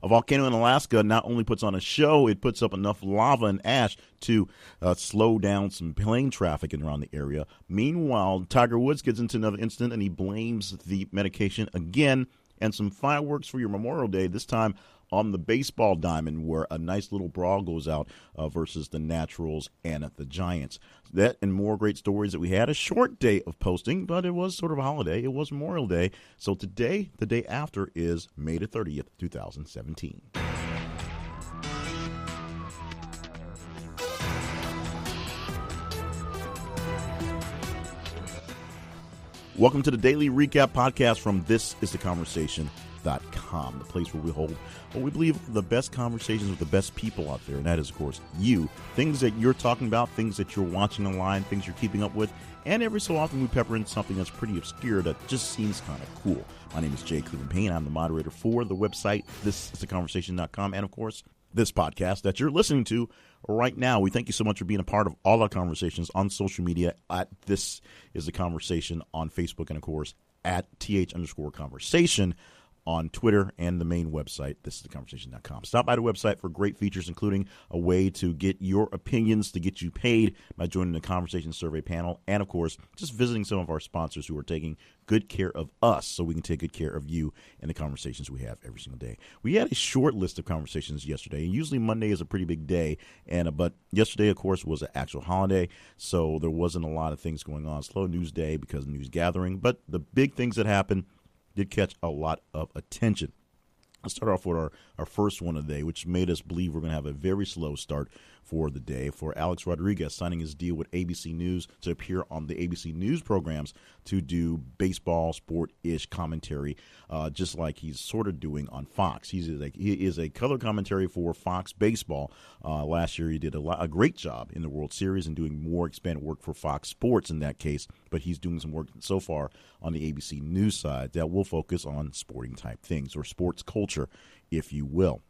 A volcano in Alaska not only puts on a show, it puts up enough lava and ash to slow down some plane traffic around the area. Meanwhile, Tiger Woods gets into another incident, and he blames the medication again. And some fireworks for your Memorial Day, this time on the baseball diamond, where a nice little brawl goes out versus the Naturals and the Giants. That and more great stories that we had. A short day of posting, but it was sort of a holiday. It was Memorial Day. So today, the day after, is May the 30th, 2017. Welcome to the Daily Recap Podcast from ThisIsTheConversation.com, the place where we hold what we believe are the best conversations with the best people out there, and that is, of course, you. Things that you're talking about, things that you're watching online, things you're keeping up with, and every so often we pepper in something that's pretty obscure that just seems kind of cool. My name is Jay Cleveland Payne. I'm the moderator for the website, ThisIsTheConversation.com, and, of course, this podcast that you're listening to right now. We thank you so much for being a part of all our conversations on social media at This Is The Conversation on Facebook, and, of course, at th_conversation on Twitter and the main website, thisistheconversation.com. Stop by the website for great features, including a way to get your opinions to get you paid by joining the conversation survey panel, and, of course, just visiting some of our sponsors who are taking good care of us so we can take good care of you and the conversations we have every single day. We had a short list of conversations yesterday, and usually Monday is a pretty big day, but yesterday, of course, was an actual holiday, so there wasn't a lot of things going on. Slow news day because of news gathering, but the big things that happened did catch a lot of attention. Let's start off with our first one of the day, which made us believe we're going to have a very slow start for the day, for Alex Rodriguez signing his deal with ABC News to appear on the ABC News programs to do baseball, sport-ish commentary, just like he's sort of doing on Fox. He is a color commentary for Fox Baseball. Last year he did a great job in the World Series and doing more expanded work for Fox Sports in that case, but he's doing some work so far on the ABC News side that will focus on sporting-type things, or sports culture, if you will.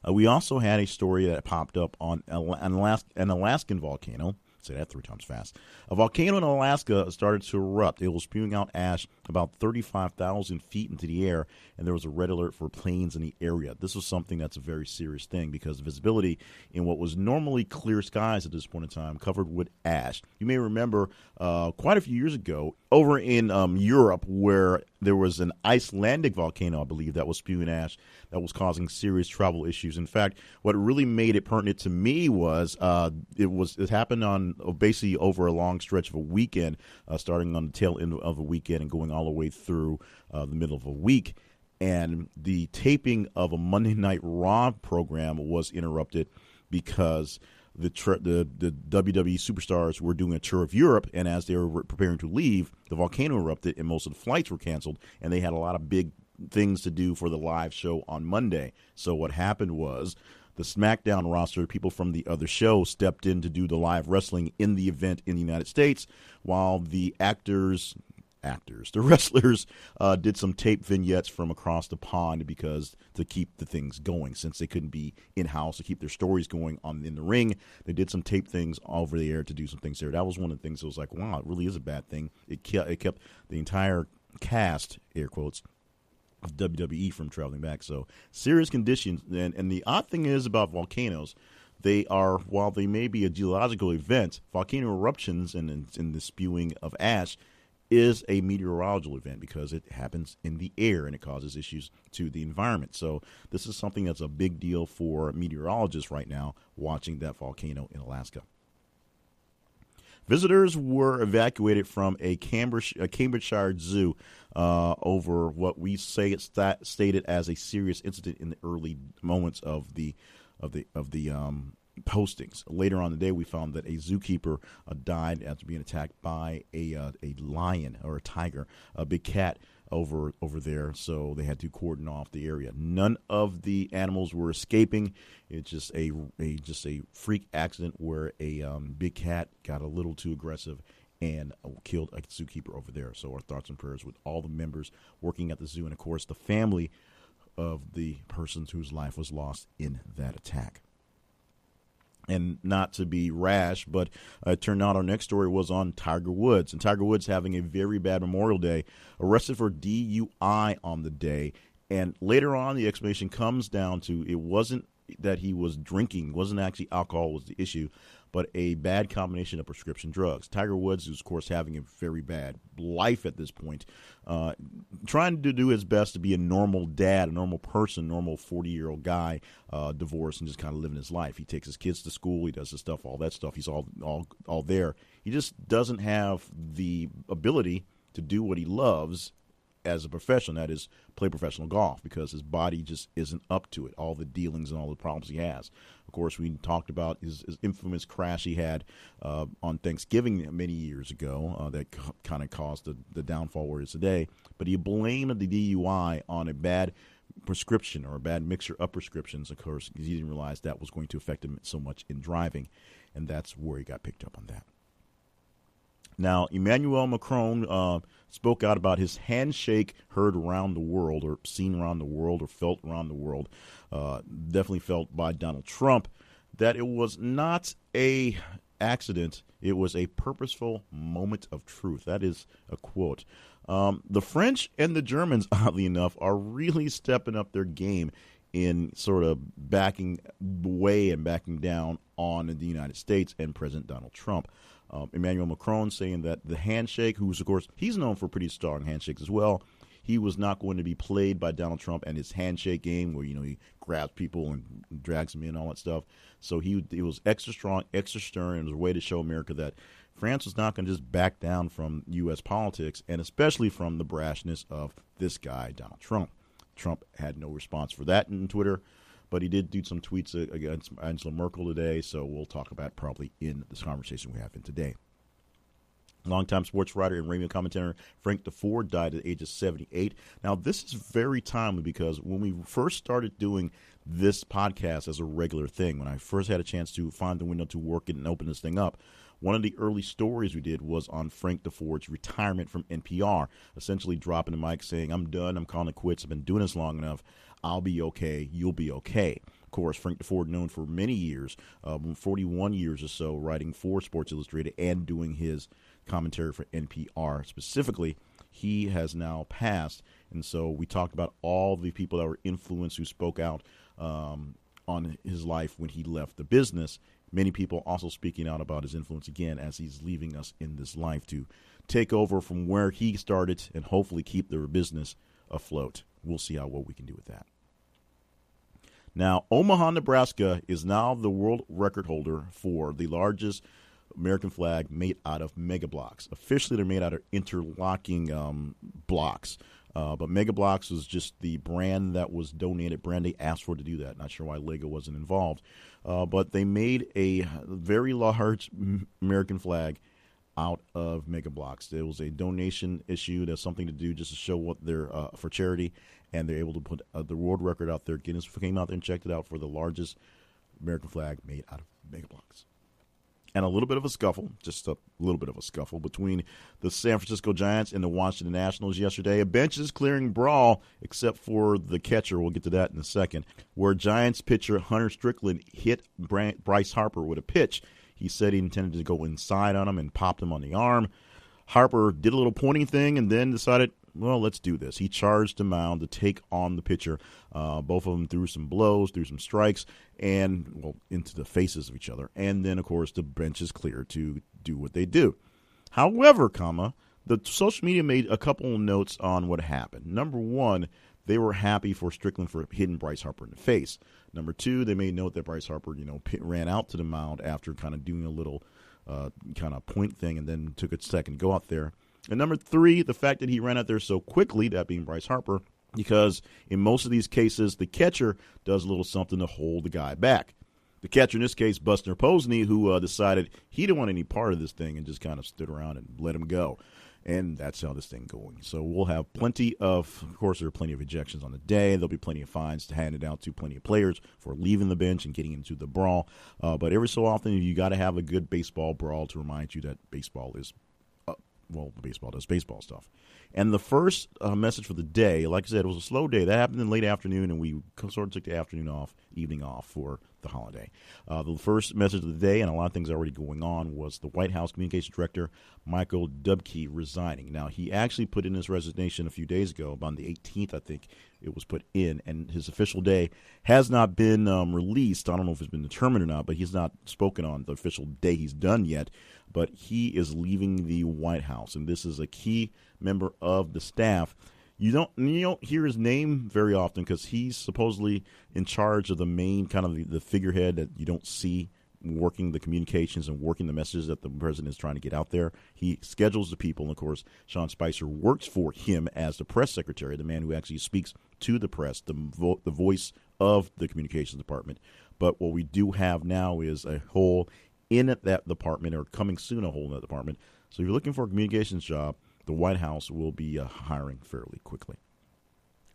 We also had a story that popped up on an Alaskan volcano. Say that 3 times fast. A volcano in Alaska started to erupt. It was spewing out ash about 35,000 feet into the air, and there was a red alert for planes in the area. This was something that's a very serious thing because visibility in what was normally clear skies at this point in time covered with ash. You may remember quite a few years ago over in Europe where there was an Icelandic volcano, I believe, that was spewing ash that was causing serious travel issues. In fact, what really made it pertinent to me was it happened on basically over a long stretch of a weekend, starting on the tail end of a weekend and going all the way through the middle of a week. And the taping of a Monday Night Raw program was interrupted because the WWE superstars were doing a tour of Europe, and as they were preparing to leave, the volcano erupted and most of the flights were canceled, and they had a lot of big things to do for the live show on Monday. So what happened was the SmackDown roster, people from the other show, stepped in to do the live wrestling in the event in the United States, while the the wrestlers did some tape vignettes from across the pond because to keep the things going, since they couldn't be in-house to keep their stories going on in the ring. They did some tape things over the air to do some things there. That was one of the things that was like, wow, it really is a bad thing. It kept the entire cast, air quotes, of WWE from traveling back. So serious conditions. And the odd thing is about volcanoes, they are, while they may be a geological event, volcano eruptions and the spewing of ash is a meteorological event because it happens in the air and it causes issues to the environment. So this is something that's a big deal for meteorologists right now watching that volcano in Alaska. Visitors were evacuated from a Cambridgeshire zoo over what we say it's stated as a serious incident in the early moments of the postings. Later on in the day, we found that a zookeeper died after being attacked by a lion or a tiger, a big cat over there. So they had to cordon off the area. None of the animals were escaping. It's just a freak accident where a big cat got a little too aggressive and killed a zookeeper over there. So our thoughts and prayers with all the members working at the zoo and, of course, the family of the persons whose life was lost in that attack. And not to be rash, but it turned out our next story was on Tiger Woods. And Tiger Woods having a very bad Memorial Day, arrested for DUI on the day. And later on, the explanation comes down to it wasn't that he was drinking, it wasn't actually alcohol was the issue, but a bad combination of prescription drugs. Tiger Woods is, of course, having a very bad life at this point, trying to do his best to be a normal dad, a normal person, normal 40-year-old guy, divorced and just kind of living his life. He takes his kids to school, he does his stuff, all that stuff. He's all there. He just doesn't have the ability to do what he loves as a profession, that is play professional golf, because his body just isn't up to it, all the dealings and all the problems he has. Of course, we talked about his infamous crash he had on Thanksgiving many years ago that kind of caused the downfall where it is today. But he blamed the DUI on a bad prescription or a bad mixture of prescriptions, of course, because he didn't realize that was going to affect him so much in driving, and that's where he got picked up on that. Now, Emmanuel Macron spoke out about his handshake heard around the world, or seen around the world, or felt around the world, definitely felt by Donald Trump, that it was not a accident. It was a purposeful moment of truth. That is a quote. The French and the Germans, oddly enough, are really stepping up their game in sort of backing away and backing down on the United States and President Donald Trump. Emmanuel Macron saying that the handshake, who's, of course, he's known for pretty strong handshakes as well, he was not going to be played by Donald Trump and his handshake game where, he grabs people and drags them in, all that stuff. So he was extra strong, extra stern, and it was a way to show America that France was not going to just back down from U.S. politics, and especially from the brashness of this guy, Donald Trump. Trump had no response for that in Twitter, but he did do some tweets against Angela Merkel today, so we'll talk about it probably in this conversation we have in today. Longtime sports writer and radio commentator Frank DeFord died at the age of 78. Now, this is very timely because when we first started doing this podcast as a regular thing, when I first had a chance to find the window to work it and open this thing up, one of the early stories we did was on Frank DeFord's retirement from NPR, essentially dropping the mic saying, I'm done, I'm calling it quits, I've been doing this long enough, I'll be okay, you'll be okay. Of course, Frank DeFord, known for many years, 41 years or so, writing for Sports Illustrated and doing his commentary for NPR specifically, he has now passed. And so we talked about all the people that were influenced who spoke out on his life when he left the business. Many people also speaking out about his influence again as he's leaving us in this life to take over from where he started and hopefully keep their business afloat. We'll see how well we can do with that. Now, Omaha, Nebraska is now the world record holder for the largest American flag made out of mega blocks. Officially, they're made out of interlocking blocks. But Mega Bloks was just the brand that was donated, brand they asked for to do that. Not sure why Lego wasn't involved. But they made a very large American flag out of Mega Bloks. There was a donation issue. That's something to do just to show what they're for charity. And they're able to put the world record out there. Guinness came out there and checked it out for the largest American flag made out of Mega Bloks. And a little bit of a scuffle, just a little bit of a scuffle between the San Francisco Giants and the Washington Nationals yesterday. A benches clearing brawl, except for the catcher. We'll get to that in a second. Where Giants pitcher Hunter Strickland hit Bryce Harper with a pitch. He said he intended to go inside on him and popped him on the arm. Harper did a little pointing thing and then decided, well, let's do this. He charged the mound to take on the pitcher. Both of them threw some blows, threw some strikes, and, well, into the faces of each other. And then, of course, the bench is clear to do what they do. However, the social media made a couple of notes on what happened. Number one, they were happy for Strickland for hitting Bryce Harper in the face. Number two, they made note that Bryce Harper, ran out to the mound after kind of doing a little kind of point thing and then took a second to go out there. And number three, the fact that he ran out there so quickly, that being Bryce Harper, because in most of these cases, the catcher does a little something to hold the guy back. The catcher in this case, Buster Posey, who decided he didn't want any part of this thing and just kind of stood around and let him go. And that's how this thing going. So we'll have plenty of course, there are plenty of ejections on the day. There'll be plenty of fines to hand it out to plenty of players for leaving the bench and getting into the brawl. But every so often, you got to have a good baseball brawl to remind you that baseball is baseball does baseball stuff. And the first message for the day, like I said, it was a slow day. That happened in late afternoon, and we sort of took the evening off for the holiday. The first message of the day, and a lot of things already going on, was the White House Communications Director, Michael Dubke, resigning. Now, he actually put in his resignation a few days ago, on the 18th, I think it was put in, and his official day has not been released. I don't know if it's been determined or not, but he's not spoken on the official day he's done yet. But he is leaving the White House, and this is a key member of the staff. You don't hear his name very often because he's supposedly in charge of the main kind of the figurehead that you don't see working the communications and working the messages that the president is trying to get out there. He schedules the people, and of course, Sean Spicer works for him as the press secretary, the man who actually speaks to the press, the voice of the communications department. But what we do have now is a hole in that department, or coming soon a hole in that department. So if you're looking for a communications job, the White House will be hiring fairly quickly.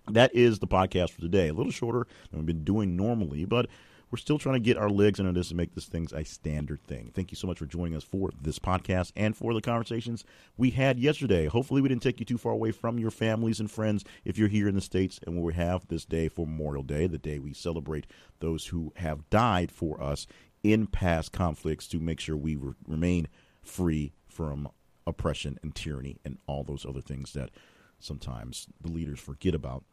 That is the podcast for today. A little shorter than we've been doing normally, but we're still trying to get our legs under this and make this thing a standard thing. Thank you so much for joining us for this podcast and for the conversations we had yesterday. Hopefully we didn't take you too far away from your families and friends if you're here in the States, and we have this day for Memorial Day, the day we celebrate those who have died for us in past conflicts to make sure we remain free from oppression and tyranny and all those other things that sometimes the leaders forget about.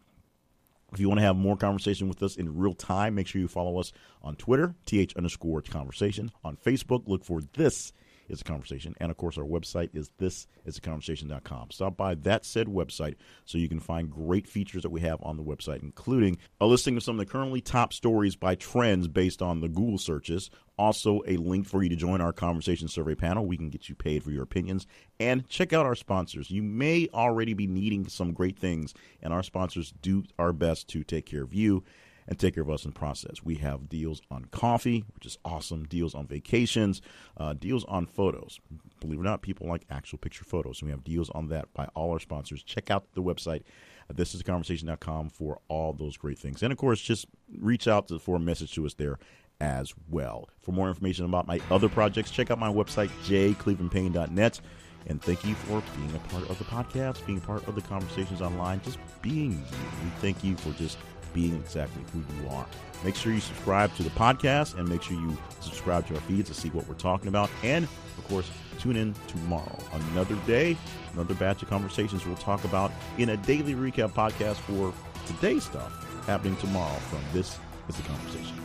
If you want to have more conversation with us in real time, make sure you follow us on Twitter, th_conversation. On Facebook, look for This Is a Conversation. And, of course, our website is thisisaconversation.com. Stop by that said website so you can find great features that we have on the website, including a listing of some of the currently top stories by trends based on the Google searches. Also, a link for you to join our conversation survey panel. We can get you paid for your opinions. And check out our sponsors. You may already be needing some great things, and our sponsors do our best to take care of you and take care of us in the process. We have deals on coffee, which is awesome, deals on vacations, deals on photos. Believe it or not, people like actual picture photos, and we have deals on that by all our sponsors. Check out the website, thisisaconversation.com, for all those great things. And, of course, just reach out for a message to us there as well. For more information about my other projects, check out my website, jclevelandpayne.net. And thank you for being a part of the podcast, being a part of the conversations online, just being you. We thank you for just being exactly who you are. Make sure you subscribe to the podcast, and make sure you subscribe to our feeds to see what we're talking about. And, of course, tune in tomorrow. Another day, another batch of conversations we'll talk about in a daily recap podcast for today's stuff happening tomorrow from This Is the Conversation.